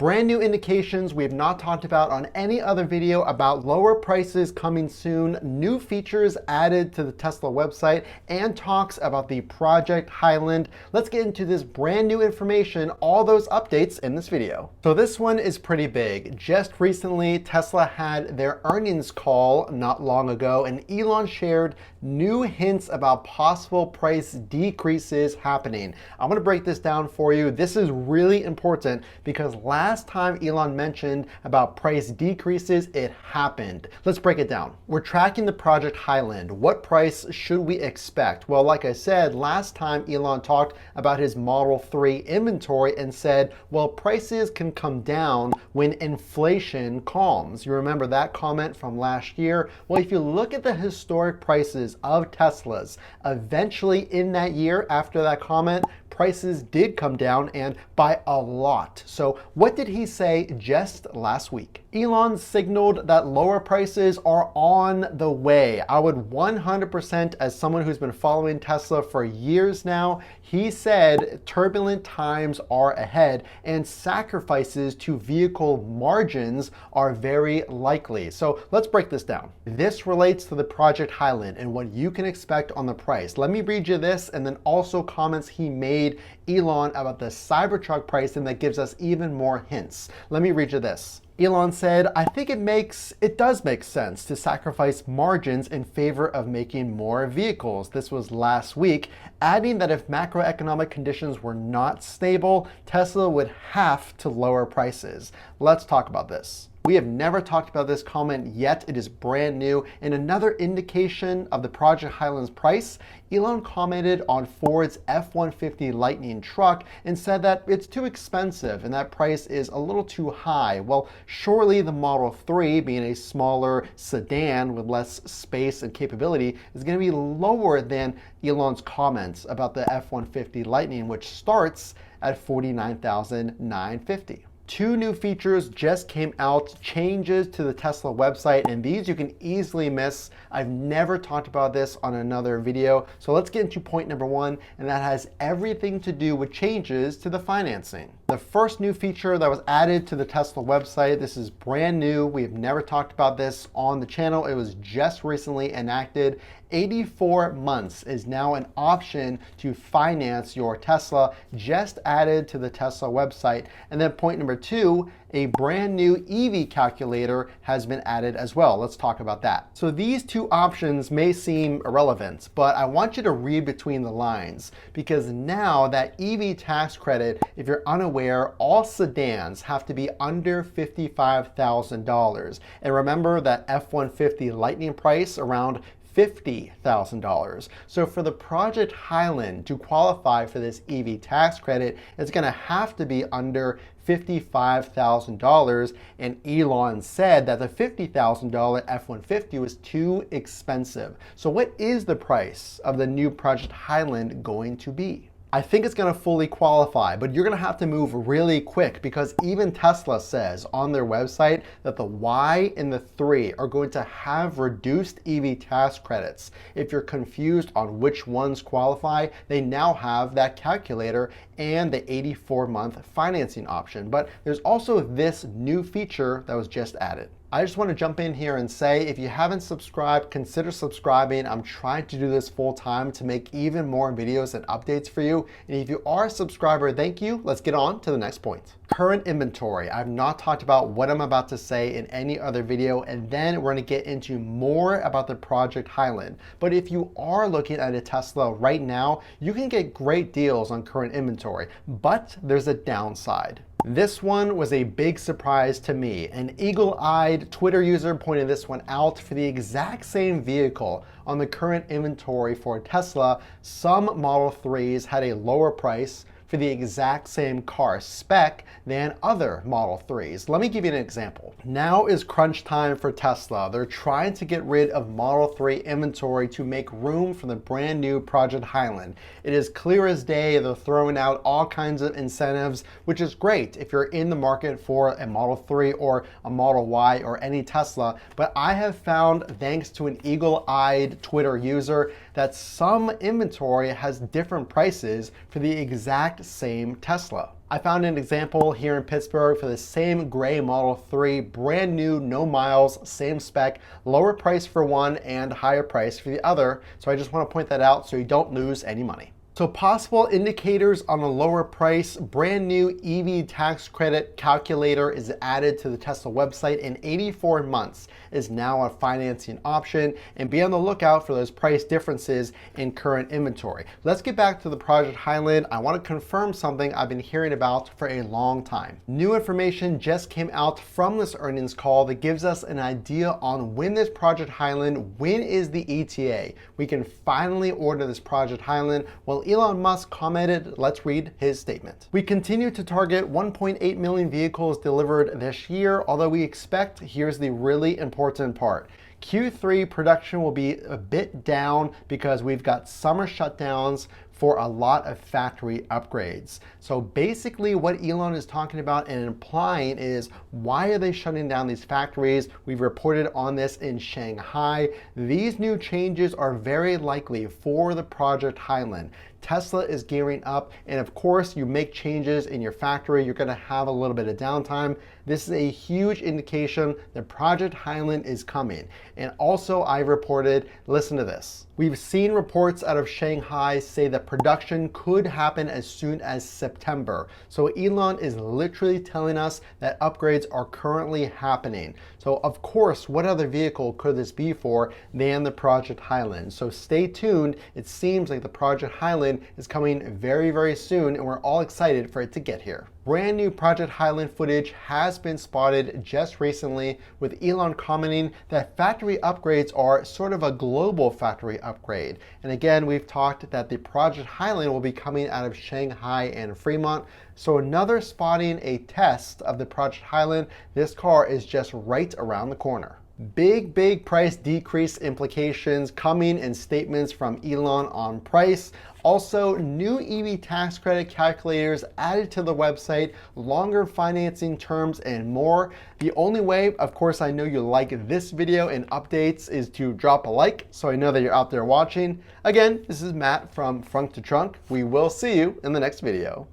Brand new indications we have not talked about on any other video about lower prices coming soon, new features added to the Tesla website, and talks about the Project Highland. Let's get into this brand new information, all those updates in this video. So this one is pretty big. Just recently, Tesla had their earnings call not long ago, and Elon shared new hints about possible price decreases happening. I'm gonna break this down for you. This is really important because last time Elon mentioned about price decreases, it happened. Let's break it down. We're tracking the Project Highland. What price should we expect? Well, like I said, last time Elon talked about his Model 3 inventory and said, well, prices can come down when inflation calms. You remember that comment from last year? Well, if you look at the historic prices of Teslas, eventually in that year after that comment, prices did come down, and by a lot. So what did he say just last week? Elon signaled that lower prices are on the way. I would 100%, as someone who's been following Tesla for years now, he said turbulent times are ahead and sacrifices to vehicle margins are very likely. So let's break this down. This relates to the Project Highland and what you can expect on the price. Let me read you this and then also comments he made, Elon, about the Cybertruck pricing that gives us even more hints. Let me read you this. Elon said, I think it does make sense to sacrifice margins in favor of making more vehicles. This was last week, adding that if macroeconomic conditions were not stable, Tesla would have to lower prices. Let's talk about this. We have never talked about this comment yet. It is brand new. And another indication of the Project Highland's price, Elon commented on Ford's F-150 Lightning truck and said that it's too expensive and that price is a little too high. Well, surely the Model 3, being a smaller sedan with less space and capability, is going to be lower than Elon's comments about the F-150 Lightning, which starts at $49,950. Two new features just came out, changes to the Tesla website, and these you can easily miss. I've never talked about this on another video. So let's get into point number one, and that has everything to do with changes to the financing. The first new feature that was added to the Tesla website, this is brand new. We have never talked about this on the channel. It was just recently enacted. 84 months is now an option to finance your Tesla, just added to the Tesla website. And then point number two, a brand new EV calculator has been added as well. Let's talk about that. So these two options may seem irrelevant, but I want you to read between the lines, because now that EV tax credit, if you're unaware, all sedans have to be under $55,000. And remember that F-150 Lightning price around $50,000. So for the Project Highland to qualify for this EV tax credit, it's going to have to be under $55,000, and Elon said that the $50,000 F-150 was too expensive. So what is the price of the new Project Highland going to be? I think it's going to fully qualify, but you're going to have to move really quick, because even Tesla says on their website that the Y and the 3 are going to have reduced EV tax credits. If you're confused on which ones qualify, they now have that calculator and the 84-month financing option. But there's also this new feature that was just added. I just want to jump in here and say, if you haven't subscribed, consider subscribing. I'm trying to do this full time to make even more videos and updates for you. And if you are a subscriber, thank you. Let's get on to the next point. Current inventory. I've not talked about what I'm about to say in any other video, and then we're going to get into more about the Project Highland. But if you are looking at a Tesla right now, you can get great deals on current inventory, but there's a downside. This one was a big surprise to me. An eagle-eyed Twitter user pointed this one out. For the exact same vehicle on the current inventory for Tesla, some Model 3s had a lower price for the exact same car spec than other Model 3s. Let me give you an example. Now is crunch time for Tesla. They're trying to get rid of Model 3 inventory to make room for the brand new Project Highland. It is clear as day. They're throwing out all kinds of incentives, which is great if you're in the market for a Model 3 or a Model Y or any Tesla. But I have found, thanks to an eagle-eyed Twitter user, that some inventory has different prices for the exact same Tesla. I found an example here in Pittsburgh for the same gray Model 3, brand new, no miles, same spec, lower price for one and higher price for the other. So I just want to point that out so you don't lose any money. So possible indicators on a lower price, brand new EV tax credit calculator is added to the Tesla website in 84 months is now a financing option, and be on the lookout for those price differences in current inventory. Let's get back to the Project Highland. I want to confirm something I've been hearing about for a long time. New information just came out from this earnings call that gives us an idea on when this Project Highland, when is the ETA? We can finally order this Project Highland. Well, Elon Musk commented, let's read his statement. We continue to target 1.8 million vehicles delivered this year, although we expect, here's the really important part, Q3 production will be a bit down because we've got summer shutdowns for a lot of factory upgrades. So basically what Elon is talking about and implying is, why are they shutting down these factories? We've reported on this in Shanghai. These new changes are very likely for the Project Highland. Tesla is gearing up, and of course you make changes in your factory, you're gonna have a little bit of downtime. This is a huge indication that Project Highland is coming. And also I've reported, listen to this. We've seen reports out of Shanghai say that production could happen as soon as September. So Elon is literally telling us that upgrades are currently happening. So of course, what other vehicle could this be for than the Project Highland? So stay tuned. It seems like the Project Highland is coming very, very soon, and we're all excited for it to get here. Brand new Project Highland footage has been spotted just recently, with Elon commenting that factory upgrades are sort of a global factory upgrade. And again, we've talked that the Project Highland will be coming out of Shanghai and Fremont. So another spotting, a test of the Project Highland. This car is just right around the corner. Big price decrease implications coming in statements from Elon on price. Also, new EV tax credit calculators added to the website, longer financing terms, and more. The only way, of course, I know you like this video and updates is to drop a like so I know that you're out there watching. Again, this is Matt from Frunk to Trunk. We will see you in the next video.